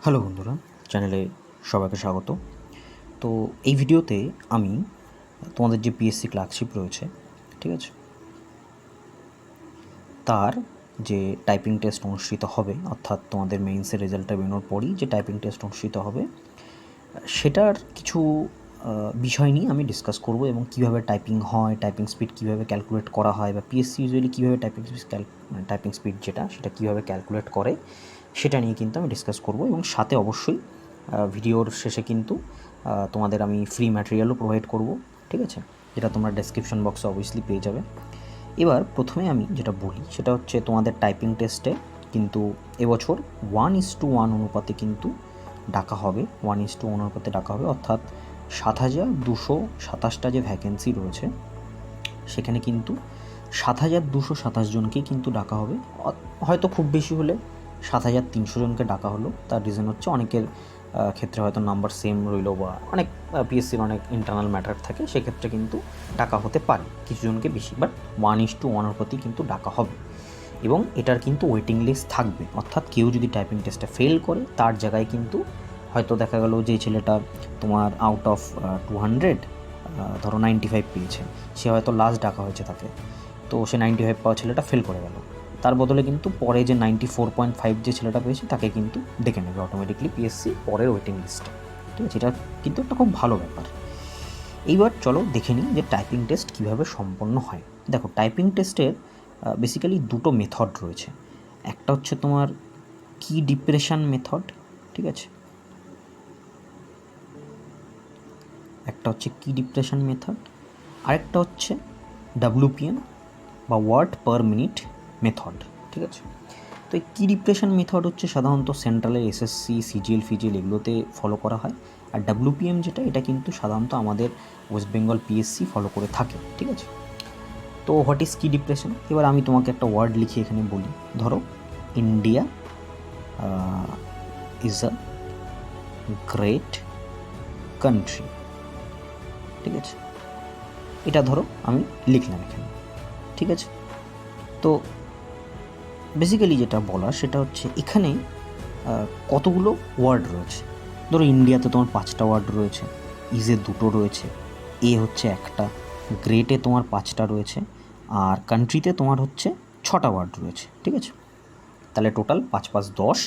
Hello বন্ধুরা, চ্যানেলে সবাইকে স্বাগত। তো এই ভিডিওতে আমি তোমাদের যে পিএসসি ক্লার্কশিপ রয়েছে, ঠিক আছে, তার যে টাইপিং টেস্ট অনুষ্ঠিত হবে, অর্থাৎ তোমাদের মেইনসের রেজাল্টটা বেরোনোর পরই যে টাইপিং টেস্ট অনুষ্ঠিত হবে, সেটার কিছু বিষয় নিয়ে আমি ডিসকাস করব এবং কীভাবে টাইপিং হয়, টাইপিং স্পিড কীভাবে ক্যালকুলেট করা হয়, বা পিএসসি ইউজুয়ালি কীভাবে টাইপিং স্পিড সেটা কীভাবে ক্যালকুলেট করে, সেটা নিয়ে কিন্তু আমি ডিসকাস করব। এবং সাথে অবশ্যই ভিডিওর শেষে কিন্তু তোমাদের আমি ফ্রি ম্যাটেরিয়ালও প্রোভাইড করব, ঠিক আছে, যেটা তোমরা ডেসক্রিপশন বক্সে অবভিয়াসলি পেয়ে যাবে। এবার প্রথমে আমি যেটা বলি সেটা হচ্ছে তোমাদের টাইপিং টেস্টে কিন্তু এবছর 1:1 অনুপাতে কিন্তু ডাকা হবে, 1:1 অনুপাতে ডাকা হবে, অর্থাৎ 7,227টা যে ভ্যাকেন্সি রয়েছে সেখানে কিন্তু 7,227 জনকেই কিন্তু ডাকা হবে। হয়তো খুব বেশি হলে 7,300 জনকে ডাকা হলো। তার রিজন হচ্ছে অনেকের ক্ষেত্রে হয়তো নাম্বার সেম রইলো, বা অনেক পিএসসির অনেক ইন্টারনাল ম্যাটার থাকে, সেক্ষেত্রে কিন্তু ডাকা হতে পারে কিছু জনকে বেশি, বাট 1:1 অনুপাতেই কিন্তু ডাকা হবে। এবং এটার কিন্তু ওয়েটিং লিস্ট থাকবে, অর্থাৎ কেউ যদি টাইপিং টেস্টে ফেল করে তার জায়গায় কিন্তু হয়তো দেখা গেল যে ছেলেটা তোমার আউট অফ 200 ধরো 95 পেয়েছে, সে হয়তো লাস্ট ডাকা হয়েছে তাকে, তো সে 95 পাওয়া ছেলেটা ফেল করে গেল, তার বদলে কিন্তু পরে যে 94.5 যে ছেলেটা পেয়েছে তাকে কিন্তু ডেকে নেবে অটোমেটিকলি পিএসসি পরের ওয়েটিং লিস্টে, ঠিক আছে। এটা কিন্তু একটা খুব ভালো ব্যাপার। এইবার চলো দেখে নিই যে টাইপিং টেস্ট কীভাবে সম্পন্ন হয়। দেখো, টাইপিং টেস্টের বেসিক্যালি দুটো মেথড রয়েছে। একটা হচ্ছে তোমার কি ডিপ্রেশন মেথড, ঠিক আছে, একটা হচ্ছে কি ডিপ্রেশন মেথড, আরেকটা হচ্ছে ডাব্লিউপিএম বা ওয়ার্ড পার মিনিট মেথড, ঠিক আছে। তো এই কি ডিপ্রেশন মেথড হচ্ছে সাধারণত সেন্ট্রালের এসএসসি, সিজিএল এগুলোতে ফলো করা হয়, আর ডাব্লিউপিএম যেটা, এটা কিন্তু সাধারণত আমাদের ওয়েস্ট বেঙ্গল পিএসসি ফলো করে থাকে, ঠিক আছে। তো হোয়াট ইজ কি ডিপ্রেশন? এবার আমি তোমাকে একটা ওয়ার্ড লিখে এখানে বলি, ধরো India is a great country, ঠিক আছে, এটা ধরো আমি লিখলাম এখানে, ঠিক আছে। তো বেসিক্যালি যেটা বলা সেটা হচ্ছে এখানে কতগুলো ওয়ার্ড রয়েছে। ধরো ইন্ডিয়াতে তোমার 5টা ওয়ার্ড রয়েছে, ইজে 2টো রয়েছে, এ হচ্ছে একটা, গ্রেটে তোমার 5টা রয়েছে, আর কান্ট্রিতে তোমার হচ্ছে 6টা ওয়ার্ড রয়েছে, ঠিক আছে। তাহলে টোটাল 5 5 10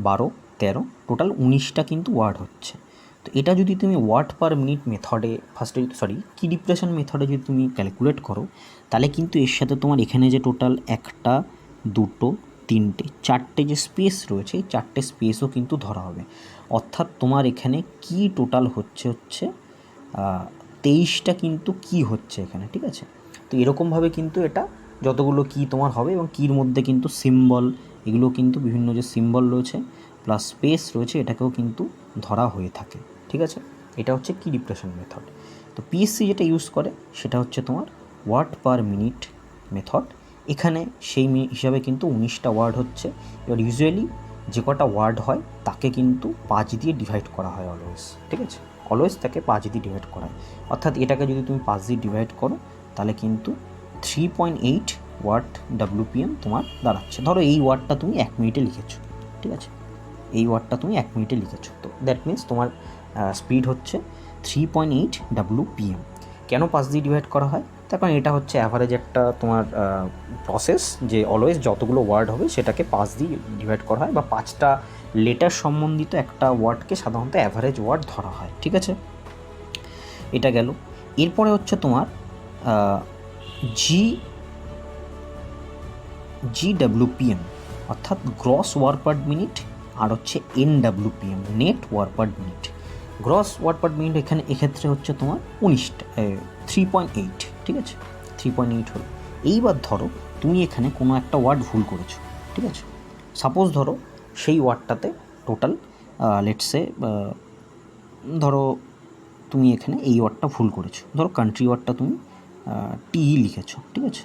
12 13, টোটাল 19টা কিন্তু ওয়ার্ড হচ্ছে। তো এটা যদি তুমি ওয়ার্ড পার মিনিট মেথডে কি ডিপ্রেশন মেথডে যদি তুমি ক্যালকুলেট করো, তাহলে কিন্তু এর সাথে তোমার এখানে যে টোটাল 1টা 2টো 3টে 4টে যে স্পেস রয়েছে, এই 4টে স্পেসও কিন্তু ধরা হবে। অর্থাৎ তোমার এখানে কি টোটাল হচ্ছে 23টা কিন্তু কি হচ্ছে এখানে, ঠিক আছে। তো এরকমভাবে কিন্তু এটা যতগুলো কি তোমার হবে, এবং কির মধ্যে কিন্তু সিম্বল, এগুলো কিন্তু বিভিন্ন যে সিম্বল রয়েছে প্লাস স্পেস রয়েছে, এটাকেও কিন্তু ধরা হয়ে থাকে, ঠিক আছে। এটা হচ্ছে কি ডিপ্রেশন মেথড। তো পিএসসি যেটা ইউজ করে সেটা হচ্ছে তোমার ওয়ার্ড পার মিনিট মেথড। এখানে সেই হিসাবে কিন্তু 19টা ওয়ার্ড হচ্ছে। এবার ইউজুয়ালি যে কটা ওয়ার্ড হয় তাকে কিন্তু 5 দিয়ে ডিভাইড করা হয় অলওয়েজ, ঠিক আছে, অলওয়েজ তাকে 5 দিয়ে ডিভাইড করা হয়। অর্থাৎ এটাকে যদি তুমি 5 দিয়ে ডিভাইড করো তাহলে কিন্তু 3.8 ওয়ার্ড ডাব্লিউপিএম তোমার দাঁড়াচ্ছে। ধরো এই ওয়ার্ডটা তুমি 1 মিনিটে লিখেছো, ঠিক আছে, এই ওয়ার্ডটা তুমি 1 মিনিটে লিখেছো, তো দ্যাট মিনস তোমার স্পিড হচ্ছে 3.8 ডাব্লিউপিএম। কেন 5 দিয়ে ডিভাইড করা হয়? তার কারণ এটা হচ্ছে অ্যাভারেজ একটা তোমার প্রসেস, যে অলওয়েজ যতগুলো ওয়ার্ড হবে সেটাকে 5 দিয়ে ডিভাইড করা হয়, বা 5টা লেটার সম্বন্ধিত একটা ওয়ার্ডকে সাধারণত অ্যাভারেজ ওয়ার্ড ধরা হয়, ঠিক আছে। এটা গেল। এরপরে হচ্ছে তোমার জিডব্লিউপিএম, অর্থাৎ গ্রস ওয়ার্ড পার মিনিট, আর হচ্ছে NWPM, net word per minute. Gross word per minute এক্ষেত্রে হচ্ছে তোমার 19টা 3.8, ঠিক আছে, 3.8 হলো। এইবার ধরো তুমি এখানে কোনো একটা ওয়ার্ড ভুল করেছো, ঠিক আছে। সাপোজ ধরো সেই ওয়ার্ডটাতে টোটাল লেটসে ধরো তুমি এখানে এই ওয়ার্ডটা ভুল করেছো, ধরো কান্ট্রি ওয়ার্ডটা তুমি টি লিখেছো, ঠিক আছে।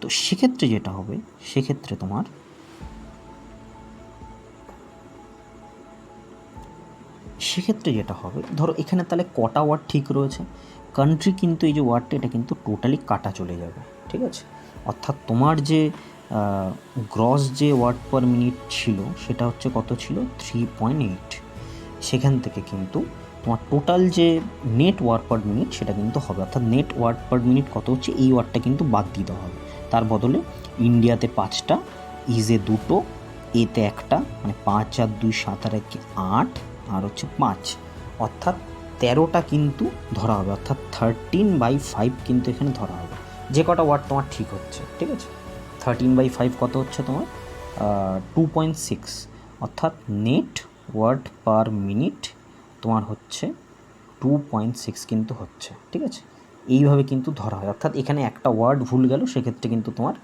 তো সেক্ষেত্রে যেটা হবে, সেক্ষেত্রে তোমার ধরো এখানে তাহলে কটা ওয়ার্ড ঠিক রয়েছে, কান্ট্রি কিন্তু এই যে ওয়ার্ডটা, এটা কিন্তু টোটালি কাটা চলে যাবে, ঠিক আছে। অর্থাৎ তোমার যে গ্রস যে ওয়াট পার মিনিট ছিল সেটা হচ্ছে কত ছিল 3.8, সেখান থেকে কিন্তু তোমার টোটাল যে নেট ওয়াট পার মিনিট সেটা কিন্তু হবে, অর্থাৎ নেট ওয়াট পার মিনিট কত হচ্ছে এই ওয়াটটা কিন্তু বাদ দিতে হবে। তার বদলে ইন্ডিয়াতে 5টা, ইজে 2টো, এতে 1টা, মানে 5 আর 2 7 আর 1 8, আর হচ্ছে 5, অর্থাৎ 13টা কিন্তু ধরা হবে, অর্থাৎ 13/5 কিন্তু এখানে ধরা হবে। যে কটা ওয়াট তোমার ঠিক হচ্ছে, ঠিক আছে। 13/5 কত হচ্ছে তোমার 2.6, অর্থাৎ নেট ওয়াট পার মিনিট তোমার হচ্ছে 2.6 কিন্তু হচ্ছে, ঠিক আছে। এইভাবে কিন্তু ধরা হয়, অর্থাৎ এখানে একটা ওয়ার্ড ভুল গেল সেক্ষেত্রে কিন্তু তোমার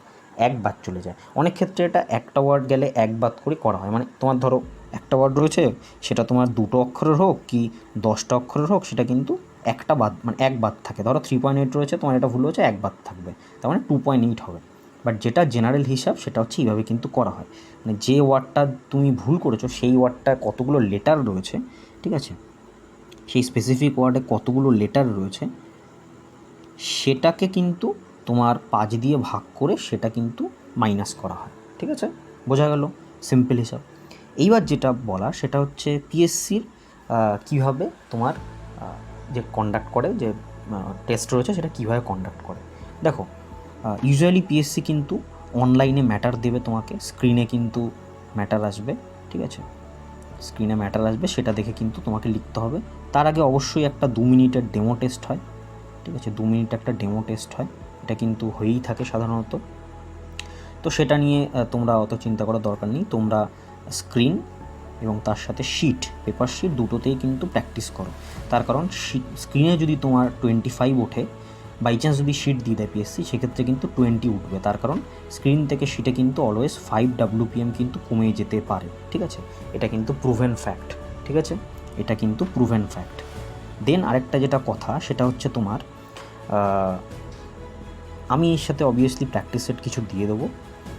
1 বাদ চলে যায়। অনেক ক্ষেত্রে এটা একটা ওয়ার্ড গেলে 1 বাদ করে করা হয়, মানে তোমার ধরো একটা ওয়ার্ড রয়েছে, সেটা তোমার 2টো অক্ষরের হোক কি 10টা অক্ষরের হোক, সেটা কিন্তু একটা বাদ, মানে 1 বাদ থাকে। ধরো 3.8 রয়েছে, তোমার এটা ভুল হয়েছে, 1 বাদ থাকবে, তার মানে 2.8 হবে। বাট যেটা জেনারেল হিসাব সেটা হচ্ছে এইভাবে কিন্তু করা হয়, মানে যে ওয়ার্ডটা তুমি ভুল করেছো সেই ওয়ার্ডটা কতগুলো লেটার রয়েছে, ঠিক আছে, সেই স্পেসিফিক ওয়ার্ডে কতগুলো লেটার রয়েছে সেটাকে কিন্তু তোমার 5 দিয়ে ভাগ করে সেটা কিন্তু মাইনাস করা হয়, ঠিক আছে। বোঝা গেল সিম্পল হিসাব। এইবার যেটা বলা সেটা হচ্ছে পিএসসির কীভাবে তোমার যে কন্ডাক্ট করে, যে টেস্ট রয়েছে সেটা কীভাবে কন্ডাক্ট করে। দেখো, ইউজুয়ালি পিএসসি কিন্তু অনলাইনে ম্যাটার দেবে তোমাকে, স্ক্রিনে কিন্তু ম্যাটার আসবে, ঠিক আছে, স্ক্রিনে ম্যাটার আসবে, সেটা দেখে কিন্তু তোমাকে লিখতে হবে। তার আগে অবশ্যই একটা 2 মিনিটের ডেমো টেস্ট হয়, ঠিক আছে, 2 মিনিট একটা ডেমো টেস্ট হয়, এটা কিন্তু হয়েই থাকে সাধারণত। তো সেটা নিয়ে তোমরা অত চিন্তা করার দরকার নেই, তোমরা স্ক্রিন এবং তার সাথে শিট, পেপার শিট দুটোতেই কিন্তু প্র্যাকটিস করো। তার কারণ স্ক্রিনে যদি তোমার 25 ওঠে, বাই চান্স যদি শিট দিয়ে দেয় পিএসসি, সেক্ষেত্রে কিন্তু 20 উঠবে, তার কারণ স্ক্রিন থেকে শিটে কিন্তু অলওয়েজ 5 WPM কিন্তু কমে যেতে পারে, ঠিক আছে। এটা কিন্তু প্রুভেন ফ্যাক্ট, ঠিক আছে, এটা কিন্তু প্রুভেন ফ্যাক্ট। দেন আরেকটা যেটা কথা সেটা হচ্ছে তোমার, আমি এর সাথে অবভিয়াসলি প্র্যাকটিস সেট কিছু দিয়ে দেবো,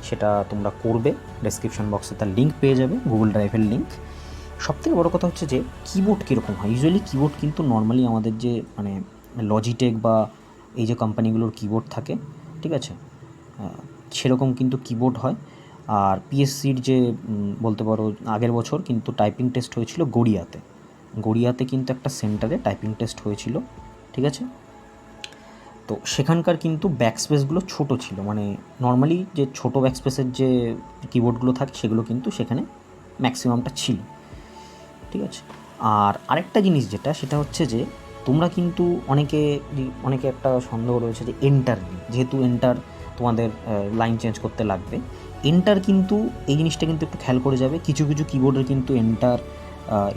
সেটা তোমরা করবে, ডেসক্রিপশন বক্সে তার লিঙ্ক পেয়ে যাবে, গুগল ড্রাইভের লিঙ্ক। সবথেকে বড় কথা হচ্ছে যে কিবোর্ড কীরকম হয়। ইউজুয়ালি কিবোর্ড কিন্তু নর্মালি আমাদের যে মানে লজিটেক বা এই যে কোম্পানিগুলোর কিবোর্ড থাকে, ঠিক আছে, সেরকম কিন্তু কিবোর্ড হয়। আর পিএসসির যে বলতে পারো আগের বছর কিন্তু টাইপিং টেস্ট হয়েছিল গড়িয়াতে কিন্তু একটা সেন্টারে টাইপিং টেস্ট হয়েছিল, ঠিক আছে। তো সেখানকার কিন্তু ব্যাকস্পেসগুলো ছোটো ছিল, মানে নর্মালি যে ছোটো ব্যাকস্পেসের যে কিবোর্ডগুলো থাকে সেগুলো কিন্তু সেখানে ম্যাক্সিমামটা ছিল, ঠিক আছে। আর আরেকটা জিনিস যেটা সেটা হচ্ছে যে তোমরা কিন্তু অনেকে একটা সন্দেহ রয়েছে যে এন্টার নিয়ে, যেহেতু এন্টার তোমাদের লাইন চেঞ্জ করতে লাগবে, এন্টার কিন্তু এই জিনিসটা কিন্তু একটু খেয়াল করে যাবে। কিছু কিছু কিবোর্ডের কিন্তু এন্টার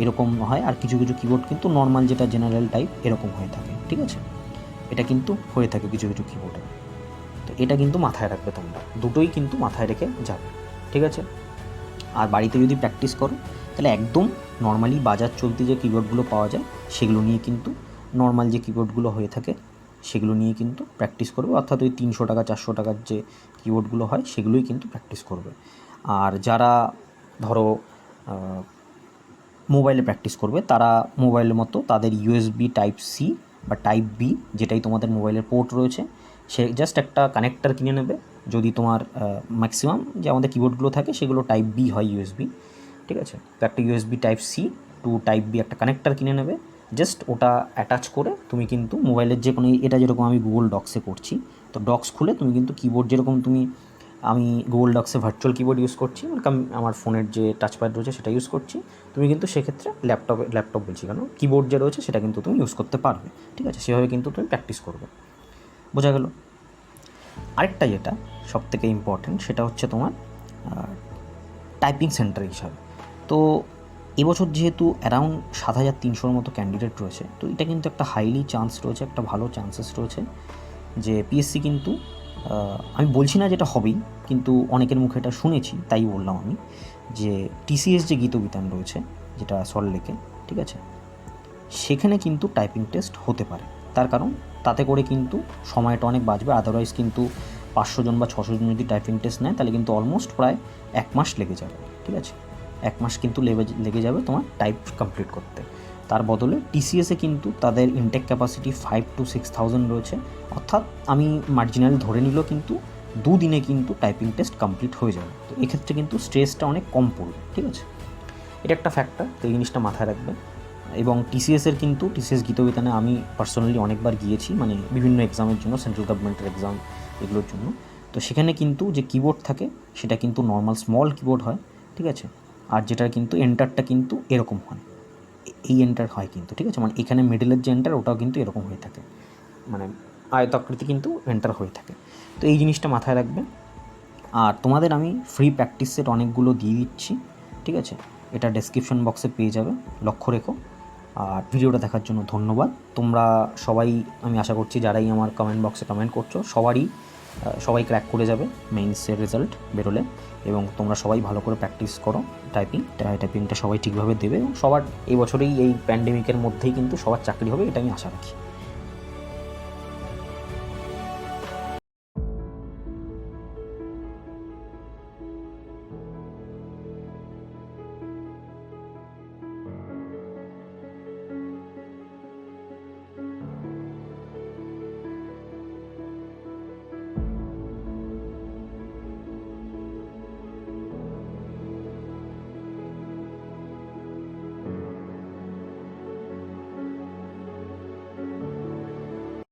এরকম হয়, আর কিছু কিছু কিবোর্ড কিন্তু নর্মাল যেটা জেনারেল টাইপ এরকম হয়ে থাকে, ঠিক আছে। এটা কিন্তু হয়ে থাকে কিছু কিছু কিবোর্ডে, তো এটা কিন্তু মাথায় রাখবে তোমরা, দুটোই কিন্তু মাথায় রেখে যাবে, ঠিক আছে। আর বাড়িতে যদি প্র্যাকটিস করো তাহলে একদম নর্মালি বাজার চলতি যে কিবোর্ডগুলো পাওয়া যায় সেগুলো নিয়ে কিন্তু, নর্মাল যে কিবোর্ডগুলো হয়ে থাকে সেগুলো নিয়ে কিন্তু প্র্যাকটিস করবে, অর্থাৎ ওই 300 টাকা 400 টাকার যে কিবোর্ডগুলো হয় সেগুলোই কিন্তু প্র্যাকটিস করবে। আর যারা ধরো মোবাইলে প্র্যাকটিস করবে, তারা মোবাইলের মতো তাদের ইউএসবি টাইপ সি বা টাইপ বি, যেটাই তোমাদের মোবাইলের পোর্ট রয়েছে, সে জাস্ট একটা কানেক্টার কিনে নেবে। যদি তোমার ম্যাক্সিমাম যে আমাদের কিবোর্ডগুলো থাকে সেগুলো টাইপ বি হয় ইউএসবি, ঠিক আছে, তো একটা USB type C to type B একটা কানেক্টার কিনে নেবে। জাস্ট ওটা অ্যাটাচ করে তুমি কিন্তু মোবাইলের যে কোনো, এটা যেরকম আমি গুগল ডক্সে করছি, তো ডক্স খুলে তুমি কিন্তু কিবোর্ড যেরকম আমি গুগল ডক্সে ভার্চুয়াল কিবোর্ড ইউজ করছি, আমার ফোনের যে টাচপ্যাড রয়েছে সেটা ইউজ করছি, তুমি কিন্তু সেক্ষেত্রে ল্যাপটপ বলছি কেন, কিবোর্ড যে রয়েছে সেটা কিন্তু তুমি ইউজ করতে পারবে, ঠিক আছে। সেভাবে কিন্তু তুমি প্র্যাকটিস করবে, বোঝা গেল। আরেকটা যেটা সবথেকে ইম্পর্ট্যান্ট সেটা হচ্ছে তোমার টাইপিং সেন্টার হিসাবে। তো এবছর যেহেতু অ্যারাউন্ড 7300-র মতো ক্যান্ডিডেট রয়েছে, তো এটা কিন্তু একটা হাইলি চান্স রয়েছে, একটা ভালো চান্সেস রয়েছে যে পিএসসি কিন্তু, আমি বলছি না যেটা হবেই, কিন্তু অনেকের মুখে এটা শুনেছি তাই বললাম আমি, যে টিসিএস যে গীতবিতান রয়েছে যেটা সল্টলেকে, ঠিক আছে, সেখানে কিন্তু টাইপিং টেস্ট হতে পারে। তার কারণ তাতে করে কিন্তু সময়টা অনেক বাঁচবে। আদারওয়াইজ কিন্তু 500 জন বা 600 জন যদি টাইপিং টেস্ট নেয় তাহলে কিন্তু অলমোস্ট প্রায় 1 মাস লেগে যাবে, ঠিক আছে, 1 মাস কিন্তু লেগে যাবে তোমার টাইপ কমপ্লিট করতে। তার বদলে টিসিএসে কিন্তু তাদের ইনটেক ক্যাপাসিটি 5,000 to 6,000 রয়েছে, অর্থাৎ আমি মার্জিনাল ধরে নিলেও কিন্তু 2 দিনে কিন্তু টাইপিং টেস্ট কমপ্লিট হয়ে যাবে। তো এক্ষেত্রে কিন্তু স্ট্রেসটা অনেক কম পড়বে, ঠিক আছে? এটা একটা ফ্যাক্টর, তো এই জিনিসটা মাথায় রাখবে। এবং টিসিএসের কিন্তু টিসিএস গীতবিতানে আমি পার্সোনালি অনেকবার গিয়েছি, মানে বিভিন্ন এক্সামের জন্য, সেন্ট্রাল গভর্নমেন্টের এক্সাম এগুলোর জন্য। তো সেখানে কিন্তু যে কিবোর্ড থাকে সেটা কিন্তু নর্মাল স্মল কিবোর্ড হয়, ঠিক আছে? আর যেটার কিন্তু এন্টারটা কিন্তু এরকম হয়, এই এন্টার হয় কিন্তু, ঠিক আছে? মানে এখানে মিডলের যে এন্টার ওটাও কিন্তু এরকম হয়ে থাকে, মানে আয়তাকৃতি কিন্তু এন্টার হয়ে থাকে। তো এই জিনিসটা মাথায় রাখবে। আর তোমাদের আমি ফ্রি প্র্যাকটিস সেট অনেকগুলো দিয়ে দিচ্ছি, ঠিক আছে? এটা ডেসক্রিপশন বক্সে পেয়ে যাবে, লক্ষ্য রেখো। আর ভিডিওটা দেখার জন্য ধন্যবাদ। তোমরা সবাই, আমি আশা করছি যারাই আমার কমেন্ট বক্সে কমেন্ট করছো সবাই ক্র্যাক করে যাবে মেইনসের রেজাল্ট বেরোলে। এবং তোমরা সবাই ভালো করে প্র্যাকটিস করো টাইপিংটা সবাই ঠিকভাবে দেবে, এবং সবার এই বছরেই এই প্যান্ডেমিকের মধ্যেই কিন্তু সবার চাকরি হবে, এটা আমি আশা রাখি।